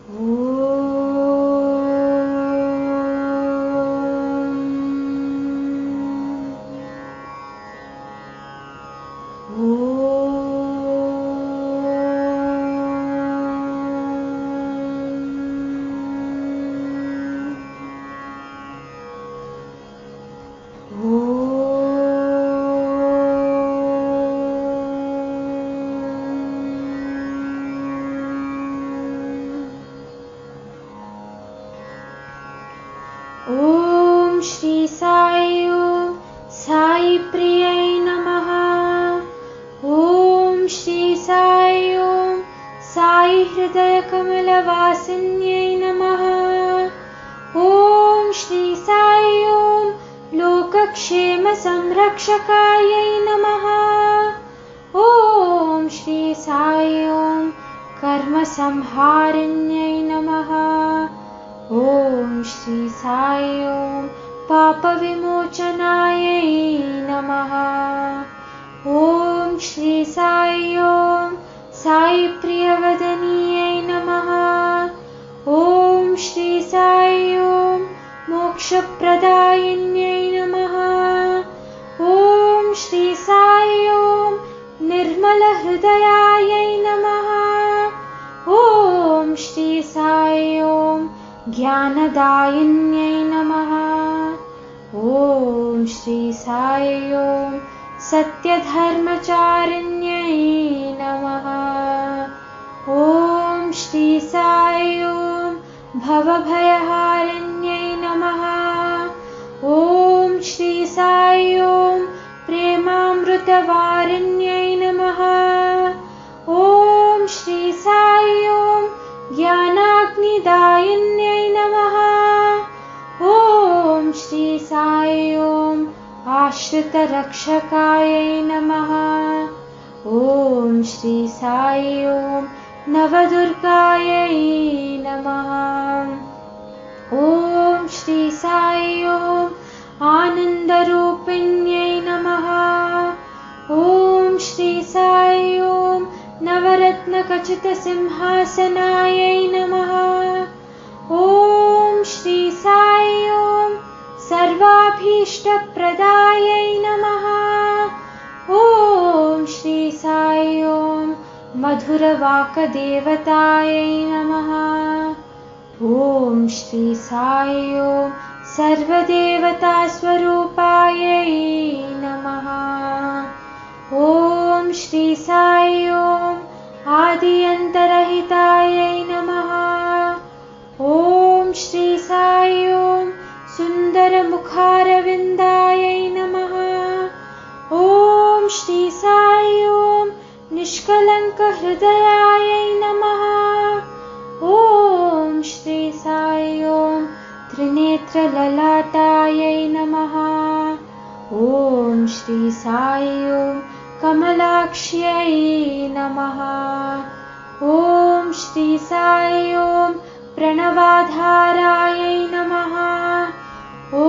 ॐ श्री साई ॐ साई प्रियै नमः। ॐ श्री साई ॐ साई हृदय कमलवासिन्यै नमः। ॐ श्री साई ॐ लोकक्षेम संरक्षकायै नमः। ॐ श्री साई ॐ कर्म संहारिण्यै नमः। ॐ श्री साई ॐ पापविमोचनायै नमः। ॐ श्री साई ॐ साई प्रियवदनीयै नमः। ॐ श्री साई ॐ मोक्षप्रदायिन्यै नमः। ॐ श्री साई ॐ निर्मलहृदयायै नमः। ॐ श्री साई ॐ ज्ञानदायिन्यै नमः। ॐ श्री साई ॐ सत्यधर्मचारिण्यै नमः। ॐ श्री साई ॐ भवभयहारिण्यै नमः। ॐ श्री साई ॐ प्रेमामृतवारिण्यै नमः। ॐ श्री साई ॐ ज्ञानाग्निदायिन्यै नमः। ॐ श्री साई ॐ आश्रितरक्षकायै नमः। ॐ श्री साई ॐ नवदुर्गायै नमः। ॐ श्री साई ॐ आनन्दरूपिण्यै नमः। ॐ श्री साई ॐ नवरत्नखचितसिंहासनायै नमः। ॐ श्री साई ॐ सर्वाभीष्टप्रदायै नमः। ॐ श्री साई ॐ मधुरवाक्देवतायै नमः। ॐ श्री साई ॐ सर्वदेवतास्वरूपायै नमः। ॐ श्री साई ॐ आदिअन्तरहितायै नमः। ॐ श्री साई ॐ सुन्दरमुखारविन्दायै नमः। ॐ श्री साई ॐ निष्कलङ्कहृदयायै नमः। ॐ श्री साई ॐ त्रिनेत्रललाटायै नमः। ॐ श्री साई ॐ कमलाक्ष्यै नमः। ॐ श्री साई ॐ प्रणवाधारायै नमः। ॐ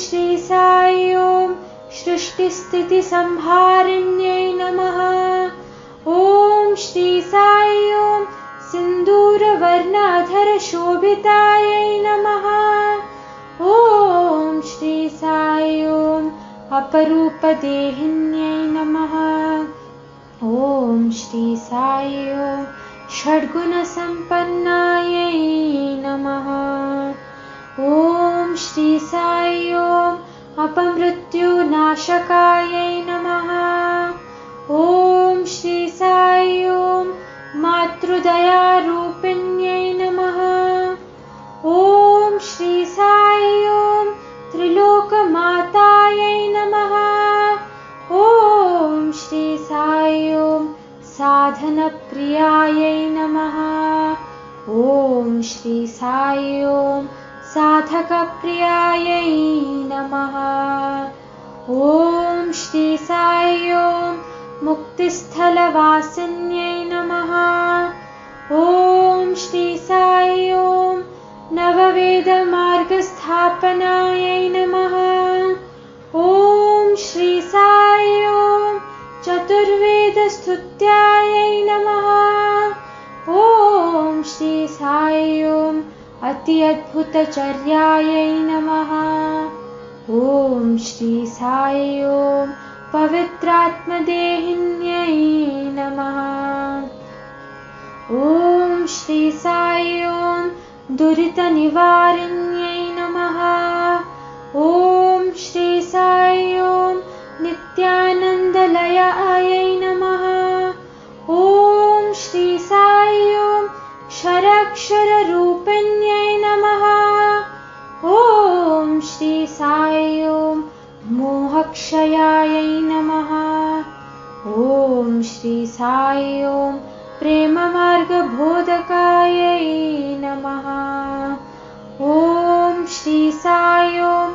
श्री साई ॐ सृष्टिस्थितिसंहारिण्यै नमः। ॐ श्री साई ॐ सिन्दूरवर्णाधरशोभितायै नमः। ॐ श्री साई ॐ अपरूपदेहिन्यै नमः। ॐ श्री साई ॐ षड्गुणसम्पन्नायै नमः। ॐ श्री साई ॐ अपमृत्युनाशकायै नमः। ॐ श्री साई ॐ मातृदयारूपिण्यै नमः। ॐ श्री साई ॐ त्रिलोकमातायै नमः। ॐ श्री साई ॐ साधनप्रियायै नमः। ॐ श्री साई ॐ साधकप्रियायै नमः। ॐ श्री साई ॐ मुक्तिस्थलवासिन्यै नमः। ॐ श्री साई ॐ नववेदमार्गस्थापनायै नमः। ॐ श्री साई ॐ चतुर्वेदस्तुत्यायै नमः। ॐ श्री श्री साई ओम अति अद्भुतचर्यायै नमः। ओम श्री साई ओम पवित्रात्मदेहिन्यै नमः। ओम श्री साई ओम दुरितनिवारिण्यै नमः। ओम श्री साई ओम नित्यानन्दलयायै नमः। ओम श्री साई ओम क्षराक्षररूपिण्यै नमः। ओम श्री साई ओम मोहक्षयायै नमः। ओम श्री साई ओम प्रेममार्गबोधकायै नमः। ओम श्री साई ओम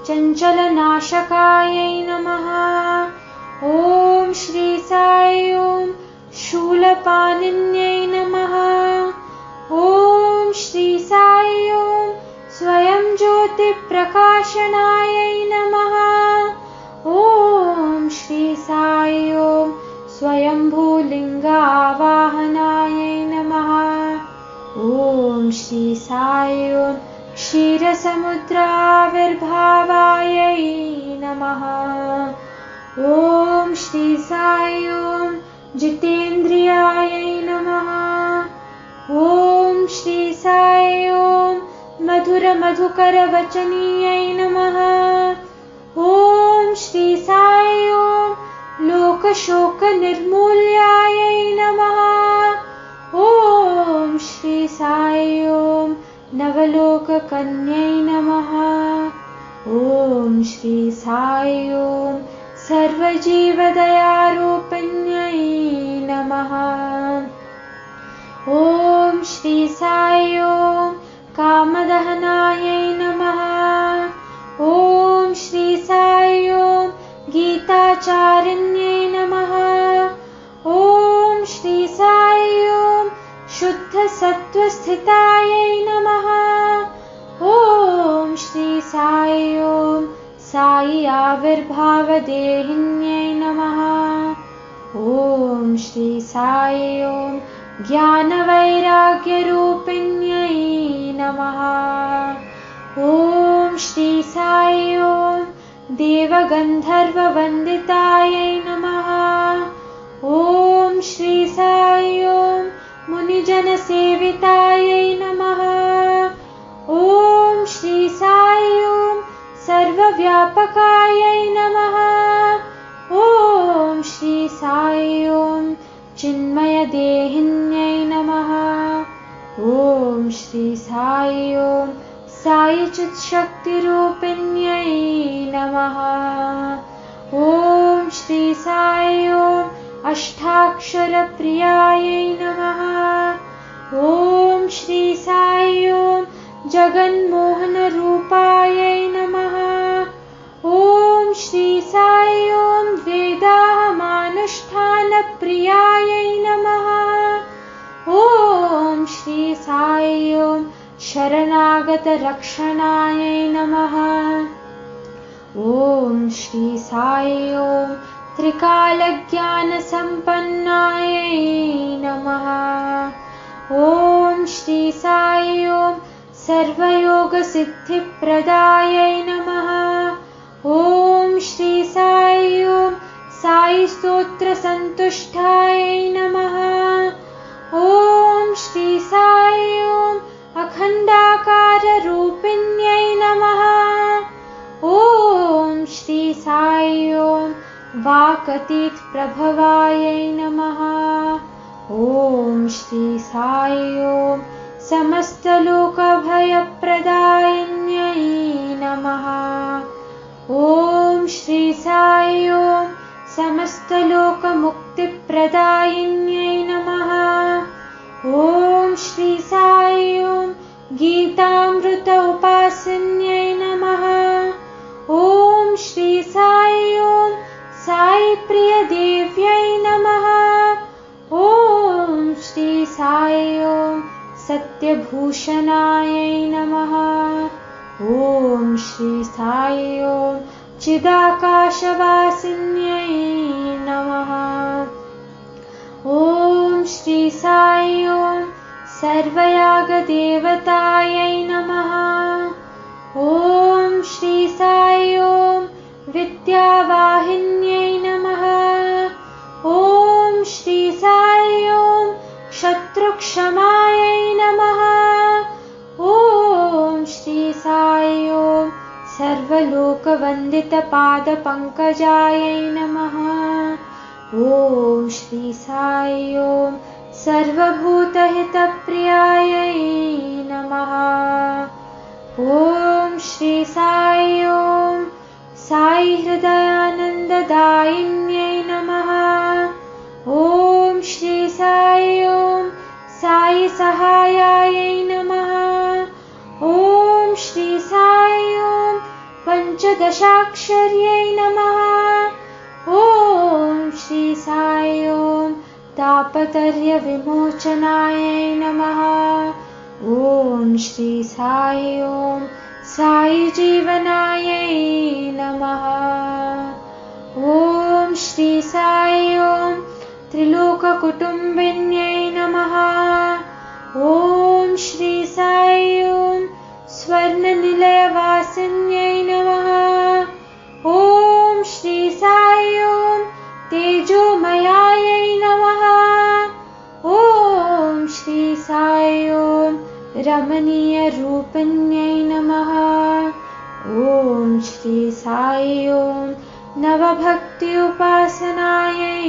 चञ्चलनाशकायै नमः। ओम श्री साई ओम शूलपाणिन्यै नमः। ओम श्री साई ओम स्वयं ज्योतिप्रकाशनायै नमः। ओम श्री साई ओम स्वयंभूलिङ्गावाहनायै नमः। ओम श्री साई ओम क्षीरसमुद्राविर्भावायै नमः। ओम श्री साई ओम जितेन्द्रियायै नमः। ओम श्री साई ओम मधुरमधुकरवचनीयै नमः। ओम श्री साई ओम लोकशोकनिर्मूल्यायै नमः। ओम श्री साई ओम नवलोककन्यै नमः। ओम श्री साई ओम सर्वजीवदयारूपिण्यै नमः। ओम श्री साई ओम कामदहनायै नमः। ओम श्री साई ओम गीताचारिण्यै नमः। ओम श्री साई ओम शुद्धसत्त्वस्थितायै नमः। ओम श्री साई ओम साई आविर्भावदेहिन्यै नमः। ओम श्री साई ओम ज्ञानवैराग्यरूपिण्यै नमः। ओम श्री साई ओम देवगन्धर्ववन्दितायै नमः। ओम श्री साई ओम मुनिजनसेवितायै नमः। ओम श्री साई ओम सर्वव्यापकायै नमः। ओम श्री साई ओम चिन्मयदेहिन्यै नमः। ओम श्री साई ओम साई चित्शक्तिरूपिण्यै नमः। ओम श्री साई ओम अष्टाक्षरप्रियायै नमः। ओम श्री साई ओम जगन्मोहनरूपायै नमः। ओम श्री साई ओम वेदाहमानुष्ठानप्रियायै नमः। ओम श्री साई ओम शरणागतरक्षणायै नमः। ओम श्री साई ओम त्रिकालज्ञानसम्पन्नायै नमः। ओम श्री साई ओम सर्वयोगसिद्धिप्रदायै नमः। ओम श्री साई ओम साई स्तोत्रसन्तुष्टायै नमः। ओम श्री साई ओम अखण्डाकाररूपिण्यै नमः। ओम श्री साई ओम वाक्अतीतप्रभवायै नमः। ओम श्री साई ओम समस्तलोकभयप्रदायिन्यै नमः। ओम श्री साई ओम समस्तलोकमुक्तिप्रदायिन्यै नमः। ओम श्री साई ओम गीतामृत उपासिन्यै नमः। ओम श्री साई ओम साई प्रियदेव्यै नमः। ओम श्री साई ओम सत्यभूषणायै नमः। ओम श्री साई ओम चिदाकाशवासिन्यै नमः। ओम श्री साई ओम सर्वयागदेवतायै नमः। ॐ श्री साई ॐ विद्यावाहिन्यै नमः। ॐ श्री साई ॐ शत्रुक्षमायै नमः। ॐ श्री साई ॐ सर्वलोकवन्दितपादपङ्कजायै नमः। ॐ श्री साई ॐ सर्वभूतहितप्रियायै नमः। ॐ श्री साई ॐ साई हृदयानन्ददायिन्यै नमः। ॐ श्री साई ॐ साई सहायायै नमः। ॐ श्री साई ॐ पञ्चदशाक्षर्यै नमः। ॐ श्री साई ॐ तापत्रयविमोचनायै नमः। ॐ श्री साई ॐ साई जीवनायै नमः। ॐ श्री साई ॐ त्रिलोककुटुम्बिन्यै नमः। ॐ श्री साई ॐ स्वर्णनिलयवासिन्यै नमः। ॐ श्री साई ॐ तेजोमयायै नमः। ॐ श्री साई ॐ रमणीयरूपिण्यै नमः। ॐ श्री साई ॐ नवभक्ति उपासनायै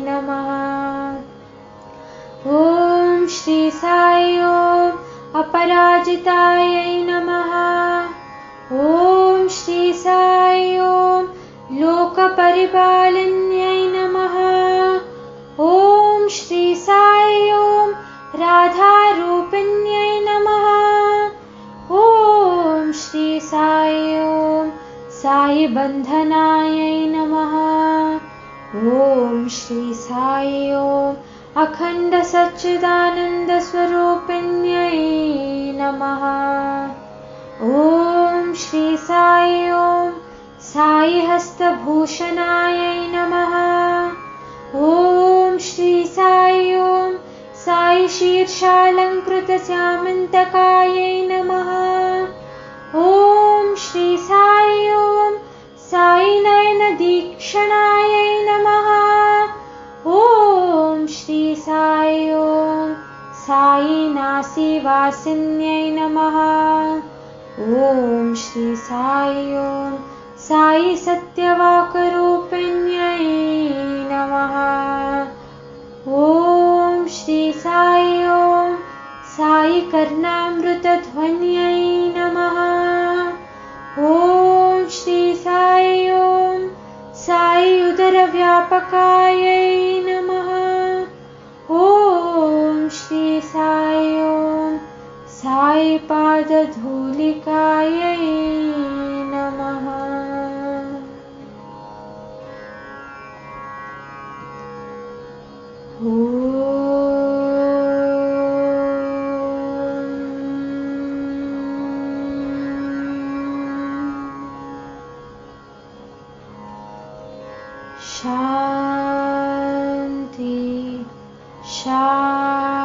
नमः। ॐ श्री साई ॐ अपराजितायै नमः। ॐ श्री साई ॐ लोकपरिपालिन्यै नमः। ॐ श्री साई ॐ राधारूपिण्यै नमः। ॐ श्री साई ॐ साई बन्धनायै नमः। ॐ श्री साई ॐ अखण्ड सच्चिदानन्दस्वरूपिण्यै नमः। ॐ श्री साई ॐ साई हस्तभूषणायै नमः। ॐ श्री साई ॐ साई शीर्षालङ्कृतस्यामन्तकायै नमः। ॐ श्री साई ॐ साई नयनदीक्षणायै नमः। ॐ श्री साई ॐ साई नासीवासिन्यै नमः। ॐ श्री साई ॐ साई सत्यवाकरूपिण्यै नमः। ॐ श्री साई ॐ साई कर्णामृतध्वन्यै नमः। ॐ श्री साई ॐ साई उदरव्यापकायै नमः। ॐ श्री साई ॐ साई पादधूलिकायै नमः। शान्ति शान्ति।